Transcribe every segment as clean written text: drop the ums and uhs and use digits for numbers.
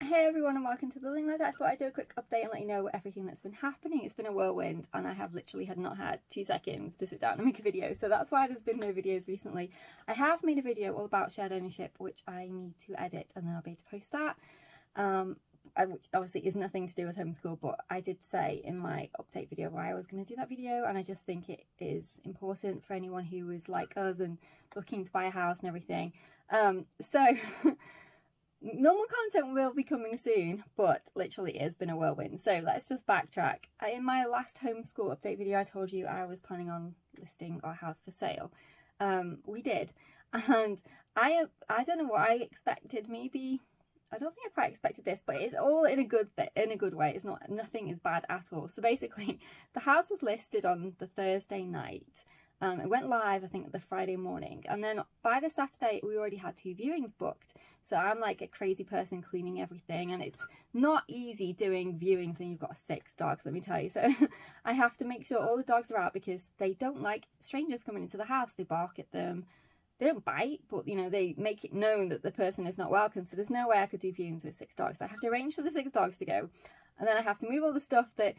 Hey everyone and welcome to the Learning Ladder. I thought I'd do a quick update and let you know everything that's been happening. It's been a whirlwind and I have literally not had 2 seconds to sit down and make a video, so that's why there's been no videos recently. I have made a video all about shared ownership which I need to edit and then I'll be able to post that, which obviously is nothing to do with homeschool, but I did say in my update video why I was going to do that video, and I just think it is important for anyone who is like us and looking to buy a house and everything. Normal content will be coming soon, but literally it has been a whirlwind. So let's just backtrack. In my last homeschool update video, I told you I was planning on listing our house for sale. We did, and I don't know what I expected. Maybe I don't think I quite expected this, but it's all in a good way. It's not, nothing is bad at all. So basically, the house was listed on the Thursday night. It went live, I think, the Friday morning, and then by the Saturday we already had 2 viewings booked. So I'm like a crazy person cleaning everything, and it's not easy doing viewings when you've got 6 dogs, let me tell you. So I have to make sure all the dogs are out because they don't like strangers coming into the house. They bark at them. They don't bite, but you know, they make it known that the person is not welcome. So there's no way I could do viewings with 6 dogs. So I have to arrange for the 6 dogs to go, and then I have to move all the stuff that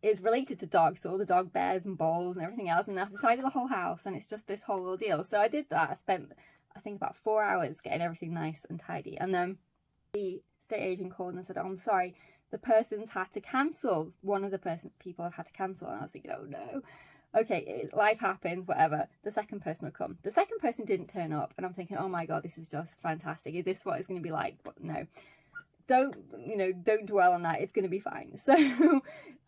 is related to dogs, so all the dog beds and bowls and everything else, and I have to tidy the whole house, and it's just this whole ordeal. So I did that. I spent, I think, about 4 hours getting everything nice and tidy, and then the estate agent called and said, "Oh, I'm sorry, the person's had to cancel. One of the people have had to cancel." And I was thinking, oh no, okay, life happens, whatever. The second person will come. The second person didn't turn up, and I'm thinking, oh my god, this is just fantastic. Is this what it's going to be like? But no. Don't dwell on that, it's going to be fine. So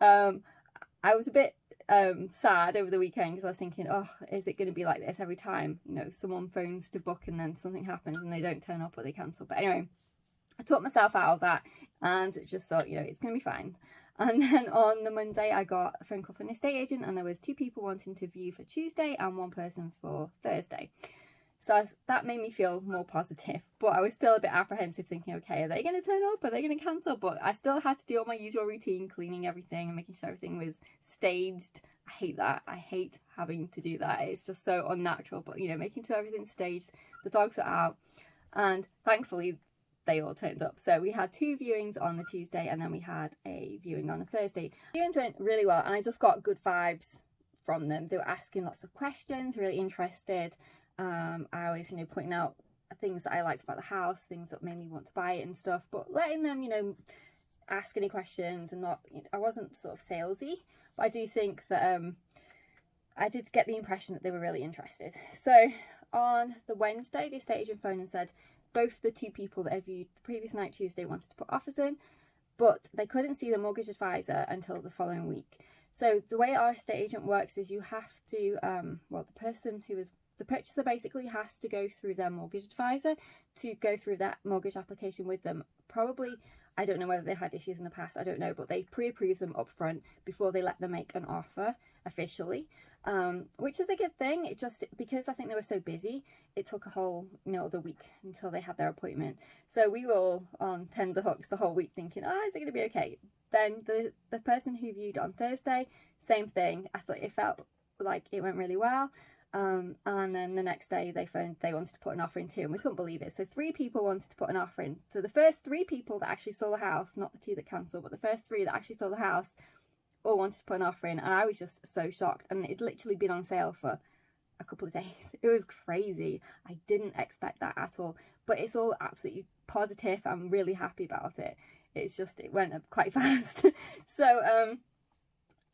I was a bit sad over the weekend because I was thinking, oh, is it going to be like this every time, you know, someone phones to book and then something happens and they don't turn up or they cancel. But anyway, I talked myself out of that and just thought, you know, it's going to be fine. And then on the Monday I got a phone call from an estate agent, and there was 2 people wanting to view for Tuesday and 1 person for Thursday. So that made me feel more positive, but I was still a bit apprehensive, thinking, okay, are they going to turn up? Are they going to cancel? But I still had to do all my usual routine, cleaning everything and making sure everything was staged. I hate that. I hate having to do that. It's just so unnatural, but you know, making sure everything's staged, the dogs are out, and thankfully they all turned up. So we had 2 viewings on the Tuesday, and then we had a viewing on a Thursday. Viewings went really well, and I just got good vibes from them. They were asking lots of questions, really interested. I was, you know, pointing out things that I liked about the house, things that made me want to buy it and stuff, but letting them, you know, ask any questions, and not, you know, I wasn't sort of salesy, but I do think that I did get the impression that they were really interested. So on the Wednesday, the estate agent phoned and said both the 2 people that had viewed the previous night, Tuesday, wanted to put offers in, but they couldn't see the mortgage advisor until the following week. So the way our estate agent works is you have to, the purchaser basically has to go through their mortgage advisor to go through that mortgage application with them. Probably, I don't know whether they had issues in the past, I don't know, but they pre-approve them up front before they let them make an offer officially, which is a good thing. It just, because I think they were so busy, it took a whole, you know, the week until they had their appointment. So we were all on tenterhooks the whole week thinking, oh, is it going to be okay? Then the person who viewed on Thursday, same thing. I thought it felt like it went really well. And then the next day they phoned, they wanted to put an offer in too, and we couldn't believe it. So 3 people wanted to put an offer in. So the first 3 people that actually saw the house, not the 2 that cancelled, but the first 3 that actually saw the house, all wanted to put an offer in, and I was just so shocked. And it'd literally been on sale for a couple of days. It was crazy. I didn't expect that at all, but it's all absolutely positive. I'm really happy about it. It's just, it went up quite fast. So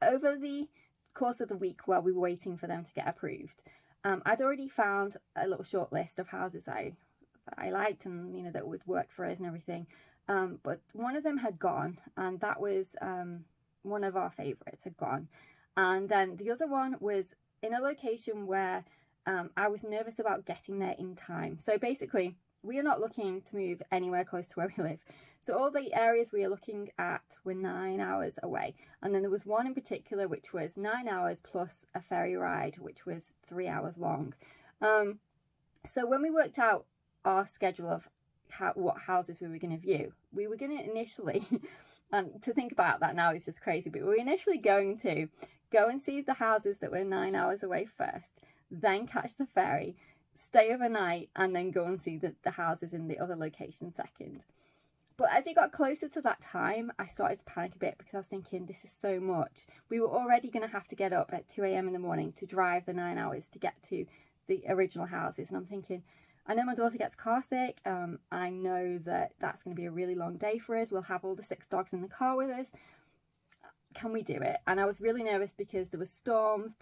over the course of the week while we were waiting for them to get approved, I'd already found a little short list of houses that I liked, and you know, that would work for us and everything, but one of them had gone, and that was one of our favorites had gone, and then the other one was in a location where I was nervous about getting there in time. So basically, we are not looking to move anywhere close to where we live. So all the areas we are looking at were 9 hours away. And then there was one in particular which was 9 hours plus a ferry ride, which was 3 hours long. So when we worked out our schedule of what houses we were going to view, we were going to initially, to think about that now is just crazy, but we were initially going to go and see the houses that were 9 hours away first, then catch the ferry, stay overnight, and then go and see the houses in the other location second. But as it got closer to that time, I started to panic a bit because I was thinking, this is so much. We were already going to have to get up at 2 a.m. in the morning to drive the 9 hours to get to the original houses. And I'm thinking, I know my daughter gets car sick. I know that that's going to be a really long day for us. We'll have all the 6 dogs in the car with us. Can we do it? And I was really nervous because there were storms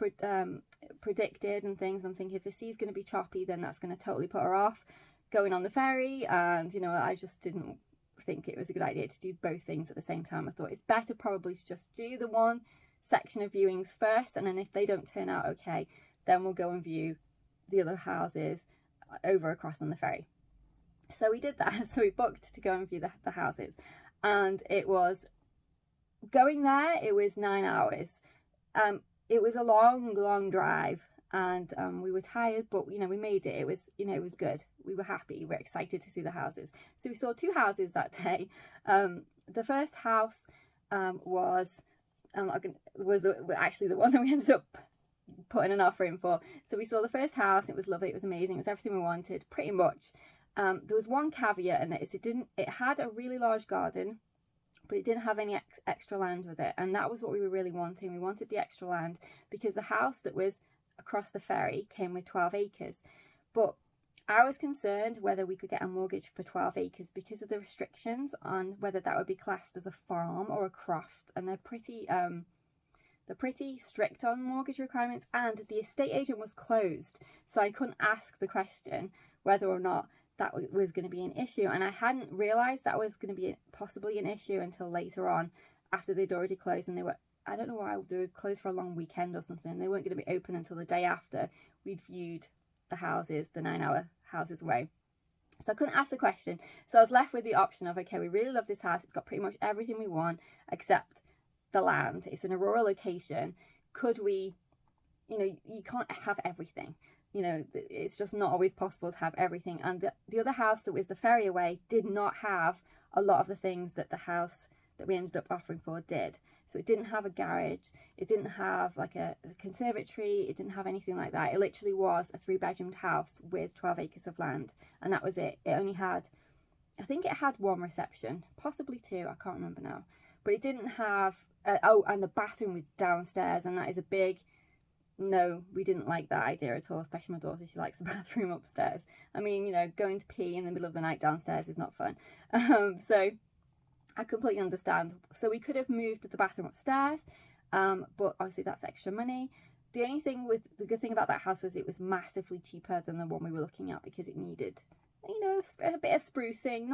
predicted and things. I'm thinking if the sea's going to be choppy, then that's going to totally put her off going on the ferry. And, you know, I just didn't think it was a good idea to do both things at the same time. I thought it's better probably to just do the one section of viewings first, and then if they don't turn out okay, then we'll go and view the other houses over across on the ferry. So we did that. So we booked to go and view the houses, and it was going there, it was 9 hours. It was a long drive, and we were tired, but you know, we made it. It was, you know, it was good. We were happy. We were excited to see the houses. So we saw 2 houses that day. The first house was actually the one that we ended up putting an offer in for. So we saw the first house. It was lovely. It was amazing. It was everything we wanted, pretty much. There was one caveat in it. It had a really large garden, but it didn't have any extra land with it, and that was what we were really wanting. We wanted the extra land because the house that was across the ferry came with 12 acres, but I was concerned whether we could get a mortgage for 12 acres because of the restrictions on whether that would be classed as a farm or a croft, and they're pretty strict on mortgage requirements, and the estate agent was closed, so I couldn't ask the question whether or not that was going to be an issue. And I hadn't realised that was going to be possibly an issue until later on, after they'd already closed, and they were, I don't know why, they were closed for a long weekend or something. They weren't going to be open until the day after we'd viewed the houses, the 9-hour houses away. So I couldn't ask the question. So I was left with the option of, okay, we really love this house. It's got pretty much everything we want except the land. It's in a rural location. Could we, you know, you can't have everything. You know, it's just not always possible to have everything. And the other house that was the ferry away did not have a lot of the things that the house that we ended up offering for did. So it didn't have a garage. It didn't have like a conservatory. It didn't have anything like that. It literally was a 3-bedroomed house with 12 acres of land. And that was it. It only had, I think it had 1 reception, possibly 2. I can't remember now. But it didn't have, and the bathroom was downstairs. And that is a big, no, we didn't like that idea at all, especially my daughter. She likes the bathroom upstairs. I mean, you know, going to pee in the middle of the night downstairs is not fun. So I completely understand. So we could have moved the bathroom upstairs, but obviously that's extra money. The only thing the good thing about that house was it was massively cheaper than the one we were looking at because it needed, you know, a bit of sprucing,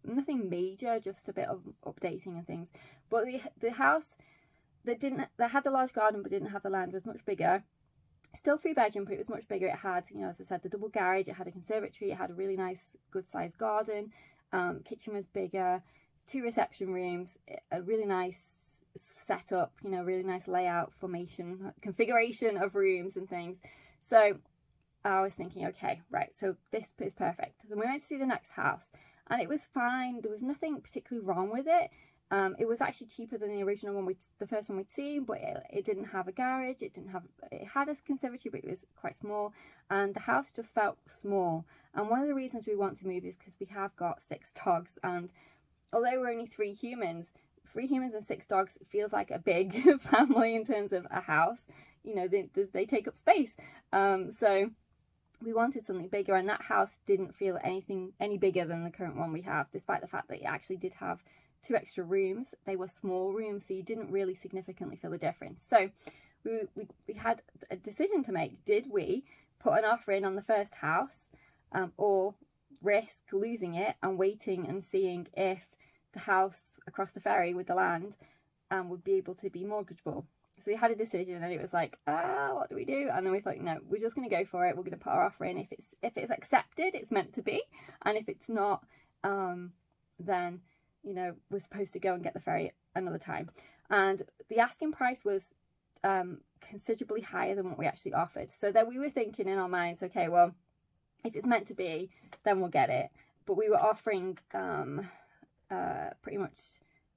nothing major, just a bit of updating and things. But the house that had the large garden but didn't have the land was much bigger. Still 3-bedroom, but it was much bigger. It had, you know, as I said, the double garage. It had a conservatory. It had a really nice, good-sized garden. Kitchen was bigger. 2 reception rooms. A really nice setup. You know, really nice layout, formation, configuration of rooms and things. So I was thinking, okay, right. So this is perfect. Then we went to see the next house, and it was fine. There was nothing particularly wrong with it. It was actually cheaper than the original one, the first one we'd seen, but it didn't have a garage. It had a conservatory, but it was quite small, and the house just felt small. And one of the reasons we want to move is because we have got 6 dogs, and although we're only 3 humans, 3 humans and 6 dogs feels like a big family in terms of a house. You know, they take up space. So we wanted something bigger, and that house didn't feel any bigger than the current one we have, despite the fact that it actually did have 2 extra rooms. They were small rooms, so you didn't really significantly feel the difference. So we had a decision to make. Did we put an offer in on the first house, or risk losing it and waiting and seeing if the house across the ferry with the land would be able to be mortgageable? So we had a decision, and it was like, what do we do? And then we thought, no, we're just going to go for it. We're going to put our offer in. If it's accepted, it's meant to be, and if it's not, then, you know, we're supposed to go and get the ferry another time. And the asking price was considerably higher than what we actually offered. So then we were thinking in our minds, okay, well, if it's meant to be, then we'll get it. But we were offering pretty much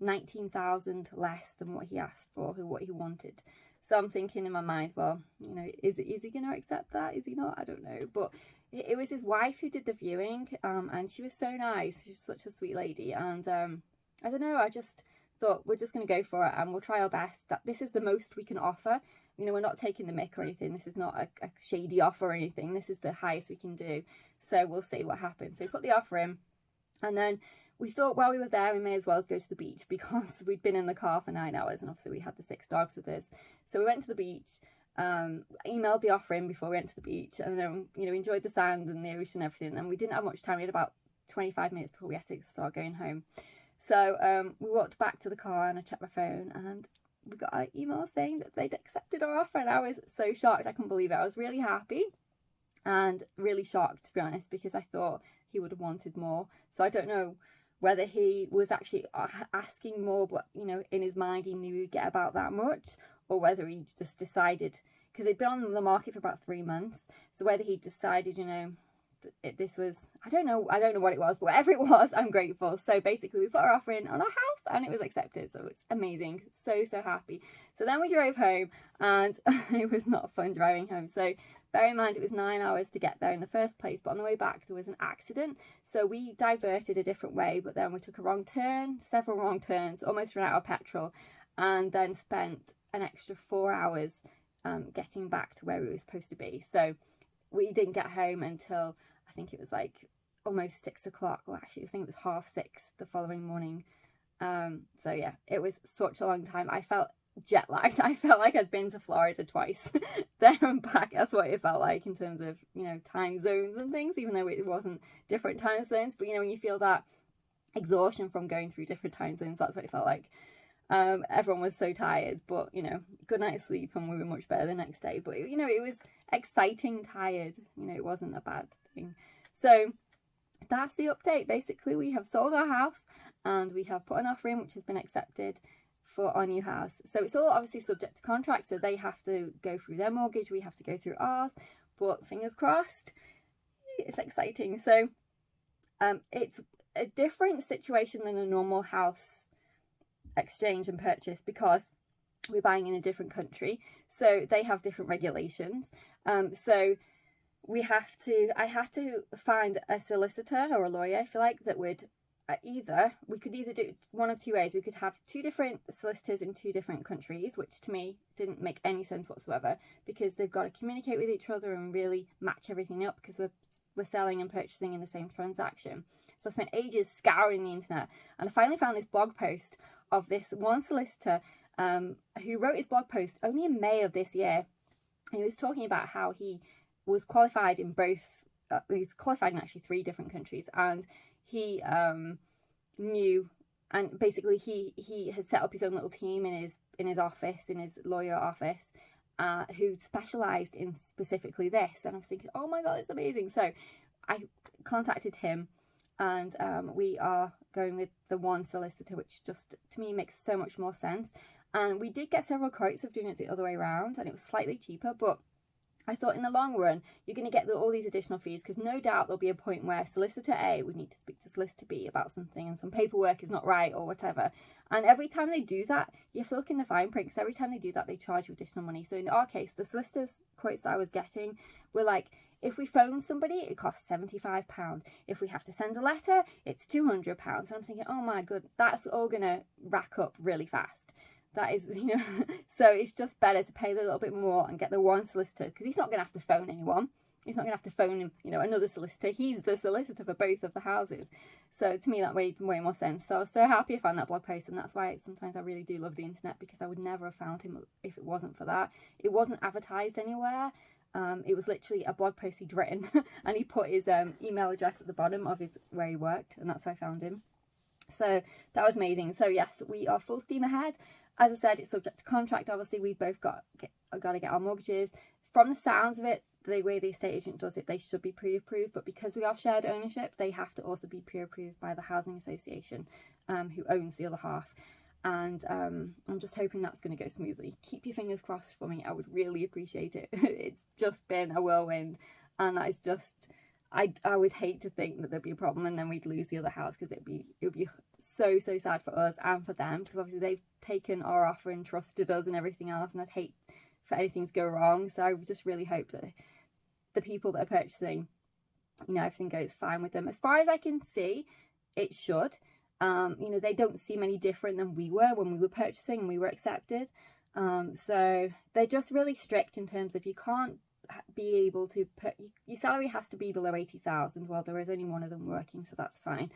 19,000 less than what he asked for, what he wanted. So I'm thinking in my mind, well, you know, is he going to accept that? Is he not? I don't know. But it was his wife who did the viewing, and she was so nice. She was such a sweet lady, and I don't know, I just thought we're just going to go for it and we'll try our best. That this is the most we can offer. You know, we're not taking the mick or anything. This is not a shady offer or anything. This is the highest we can do. So we'll see what happens. So we put the offer in, and then we thought while we were there, we may as well go to the beach, because we'd been in the car for 9 hours, and obviously we had the 6 dogs with us. So we went to the beach, emailed the offer in before we went to the beach, and then, you know, enjoyed the sand and the ocean and everything. And we didn't have much time. We had about 25 minutes before we had to start going home. So we walked back to the car, and I checked my phone, and we got an email saying that they'd accepted our offer, and I was so shocked. I couldn't believe it. I was really happy and really shocked, to be honest, because I thought he would have wanted more. So I don't know whether he was actually asking more, but, you know, in his mind he knew he'd get about that much, or whether he just decided, because they'd been on the market for about 3 months, so whether he decided, you know, this was, I don't know what it was, but whatever it was, I'm grateful. So basically we put our offer in on our house, and it was accepted. So it's amazing. So happy. So then we drove home, and it was not fun driving home. So bear in mind, it was 9 hours to get there in the first place, but on the way back there was an accident. So we diverted a different way, but then we took a wrong turn, several wrong turns, almost ran out of petrol, and then spent an extra 4 hours getting back to where we were supposed to be. So we didn't get home until, I think it was like almost 6 o'clock. Well, actually, I think it was 6:30 the following morning. So yeah, it was such a long time. I felt jet lagged. I felt like I'd been to Florida twice there and back. That's what it felt like in terms of, you know, time zones and things, even though it wasn't different time zones. But, you know, when you feel that exhaustion from going through different time zones, that's what it felt like. Everyone was so tired, but, you know, good night's sleep, and we were much better the next day. But, you know, it was exciting tired. You know, it wasn't a bad thing. So that's the update. Basically, we have sold our house, and we have put an offer in which has been accepted for our new house. So it's all obviously subject to contract, so they have to go through their mortgage, we have to go through ours, but fingers crossed, it's exciting. So it's a different situation than a normal house exchange and purchase, because we're buying in a different country, so they have different regulations. So I had to find a solicitor or a lawyer, if you like, that would we could either do one of two ways. We could have 2 different solicitors in 2 different countries, which to me didn't make any sense whatsoever, because they've got to communicate with each other and really match everything up, because we're selling and purchasing in the same transaction. So I spent ages scouring the internet, and I finally found this blog post of this one solicitor who wrote his blog post only in May of this year. And he was talking about how he was qualified in both, he's qualified in actually 3 different countries, and he knew, and basically he had set up his own little team in his office, in his lawyer office, who specialized in specifically this. And I was thinking, oh my god, it's amazing. So I contacted him, and we are going with the one solicitor, which just to me makes so much more sense. And we did get several quotes of doing it the other way around, and it was slightly cheaper, but I thought in the long run, you're going to get all these additional fees, because no doubt there'll be a point where solicitor A would need to speak to solicitor B about something, and some paperwork is not right or whatever. And every time they do that, you have to look in the fine print, because every time they do that, they charge you additional money. So in our case, the solicitor's quotes that I was getting were like, if we phone somebody, it costs £75. If we have to send a letter, it's £200. And I'm thinking, oh my god, that's all going to rack up really fast. That is, you know, so it's just better to pay a little bit more and get the one solicitor, because he's not going to have to phone anyone. He's not going to have to phone, you know, another solicitor. He's the solicitor for both of the houses. So to me, that made way more sense. So I was so happy I found that blog post, and that's why sometimes I really do love the internet, because I would never have found him if it wasn't for that. It wasn't advertised anywhere. It was literally a blog post he'd written, and he put his email address at the bottom of where he worked, and that's how I found him. So that was amazing. So yes, we are full steam ahead. As I said, it's subject to contract. Obviously, we've both got to get our mortgages. From the sounds of it, the way the estate agent does it, they should be pre-approved. But because we are shared ownership, they have to also be pre-approved by the housing association, who owns the other half. And I'm just hoping that's going to go smoothly. Keep your fingers crossed for me. I would really appreciate it. It's just been a whirlwind, and that is just, I would hate to think that there'd be a problem and then we'd lose the other house, because it would be so sad for us and for them, because obviously they've taken our offer and trusted us and everything else, and I'd hate for anything to go wrong. So I would just really hope that the people that are purchasing you know, everything goes fine with them. As far as I can see, it should. You know, they don't seem any different than we were when we were purchasing and we were accepted. So they're just really strict in terms of you can't be able to put, your salary has to be below 80,000. Well, there is only one of them working, so that's fine.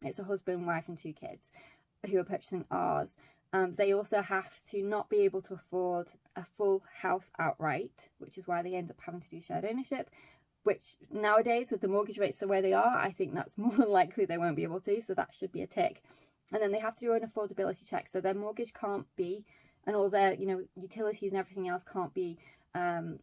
It's a husband, wife and 2 kids who are purchasing ours. They also have to not be able to afford a full house outright, which is why they end up having to do shared ownership, which nowadays with the mortgage rates the way they are, I think that's more than likely they won't be able to, so that should be a tick. And then they have to do an affordability check, so their mortgage can't be, and all their, you know, utilities and everything else can't be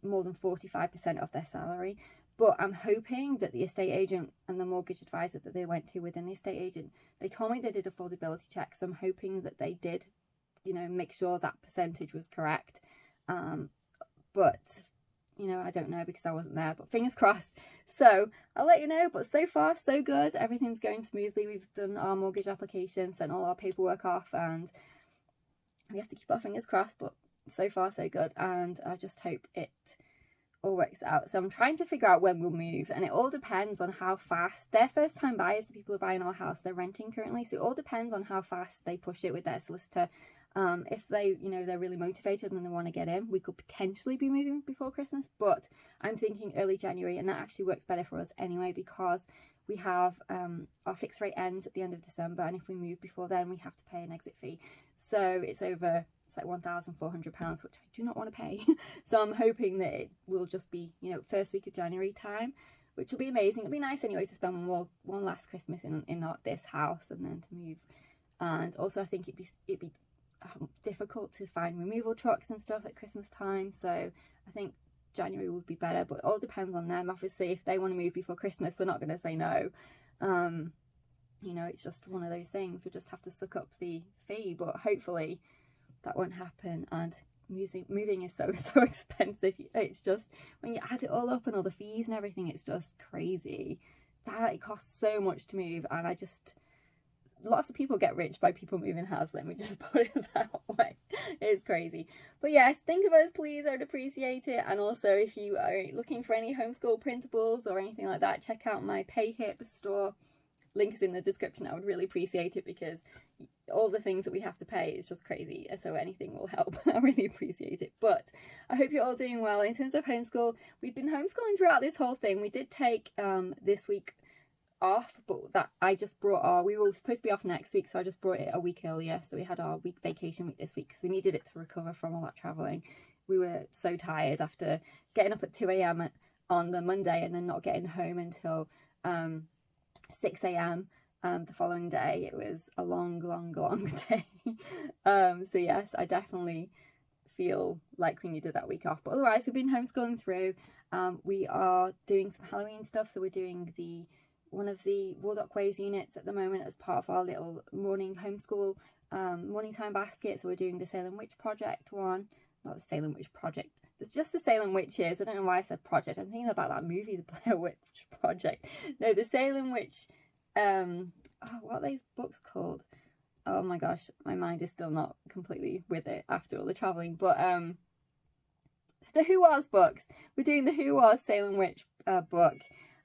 more than 45% of their salary. But I'm hoping that the estate agent and the mortgage advisor that they went to within the estate agent, they told me they did affordability checks, so I'm hoping that they did, you know, make sure that percentage was correct. But you know, I don't know because I wasn't there, but fingers crossed. So I'll let you know. But so far so good, everything's going smoothly. We've done our mortgage application, sent all our paperwork off, and we have to keep our fingers crossed. But so far so good, and I just hope it all works out. So I'm trying to figure out when we'll move, and it all depends on how fast they're first time buyers. The people who are buying our house, they're renting currently, so it all depends on how fast they push it with their solicitor. If they, you know, they're really motivated and they want to get in, we could potentially be moving before Christmas, but I'm thinking early January, and that actually works better for us anyway because we have our fixed rate ends at the end of December, and if we move before then we have to pay an exit fee, so it's like £1,400, which I do not want to pay. So I'm hoping that it will just be, you know, first week of January time, which will be amazing. It'll be nice anyway to spend one last Christmas in this house and then to move. And also I think it'd be difficult to find removal trucks and stuff at Christmas time, so I think January would be better, but it all depends on them. Obviously if they want to move before Christmas, we're not going to say no. You know, it's just one of those things. We'll just have to suck up the fee, but hopefully that won't happen. And moving is so expensive. It's just, when you add it all up and all the fees and everything, it's just crazy that it costs so much to move. And lots of people get rich by people moving house, let me just put it that way. It's crazy. But yes, think of us please, I would appreciate it. And also if you are looking for any homeschool printables or anything like that, check out my PayHip store. Link is in the description. I would really appreciate it because all the things that we have to pay is just crazy, so anything will help. I really appreciate it. But I hope you're all doing well. In terms of homeschool, we've been homeschooling throughout this whole thing. We did take this week off, but that we were supposed to be off next week, so I just brought it a week earlier, so we had our vacation week this week because we needed it to recover from all that traveling. We were so tired after getting up at 2 a.m. on the Monday and then not getting home until 6 a.m. The following day. It was a long day. So yes, I definitely feel like we needed that week off, but otherwise we've been homeschooling through. We are doing some Halloween stuff, so we're doing one of the Waldock Ways units at the moment as part of our little morning homeschool morning time basket. So we're doing the Salem Witch Project one, not the Salem Witch Project, it's just the Salem Witches. I don't know why I said project. I'm thinking about that movie, the Blair Witch Project. No, the Salem Witch, what are these books called? Oh my gosh, my mind is still not completely with it after all the traveling. But the Who Was books. We're doing the Who Was Salem Witch book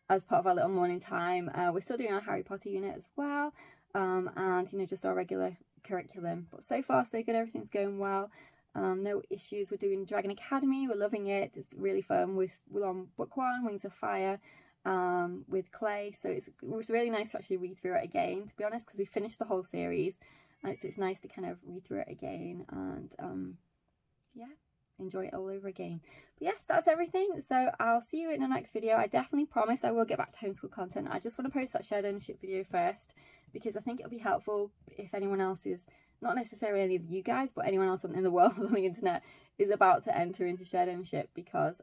as part of our little morning time. We're still doing our Harry Potter unit as well, and you know, just our regular curriculum. But so far so good, everything's going well. No issues. We're doing Dragon Academy, we're loving it, it's really fun. We're on book 1, Wings of Fire, with Clay, so it was really nice to actually read through it again, to be honest, because we finished the whole series, and so it's nice to kind of read through it again and yeah, enjoy it all over again. But yes, that's everything, so I'll see you in the next video. I definitely promise I will get back to homeschool content. I just want to post that shared ownership video first because I think it'll be helpful if anyone else is, not necessarily any of you guys, but anyone else in the world on the internet is about to enter into shared ownership, because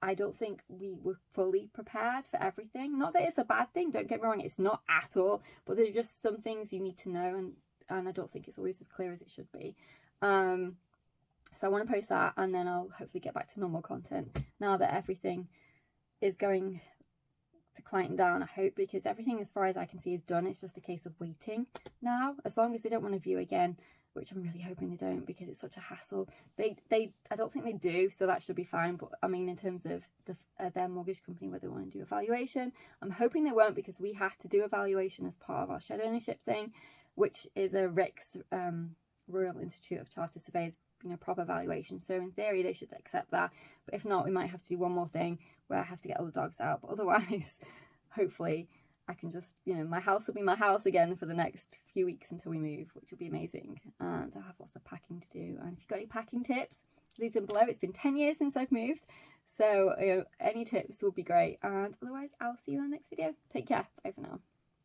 I don't think we were fully prepared for everything. Not that it's a bad thing, don't get me wrong, it's not at all, but there's just some things you need to know, and I don't think it's always as clear as it should be. So I want to post that, and then I'll hopefully get back to normal content now that everything is going to quieten down, I hope, because everything as far as I can see is done. It's just a case of waiting now, as long as they don't want to view again, which I'm really hoping they don't, because it's such a hassle. I don't think they do, so that should be fine. But I mean, in terms of their mortgage company, whether they want to do a valuation, I'm hoping they won't, because we have to do a valuation as part of our shared ownership thing, which is a RICS, Royal Institute of Chartered Surveyors, proper valuation. So in theory they should accept that, but if not, we might have to do one more thing where I have to get all the dogs out. But otherwise, hopefully I can just, my house will be my house again for the next few weeks until we move, which will be amazing. And I have lots of packing to do, and if you've got any packing tips, leave them below. It's been 10 years since I've moved, so any tips will be great. And otherwise, I'll see you in the next video. Take care. Bye for now.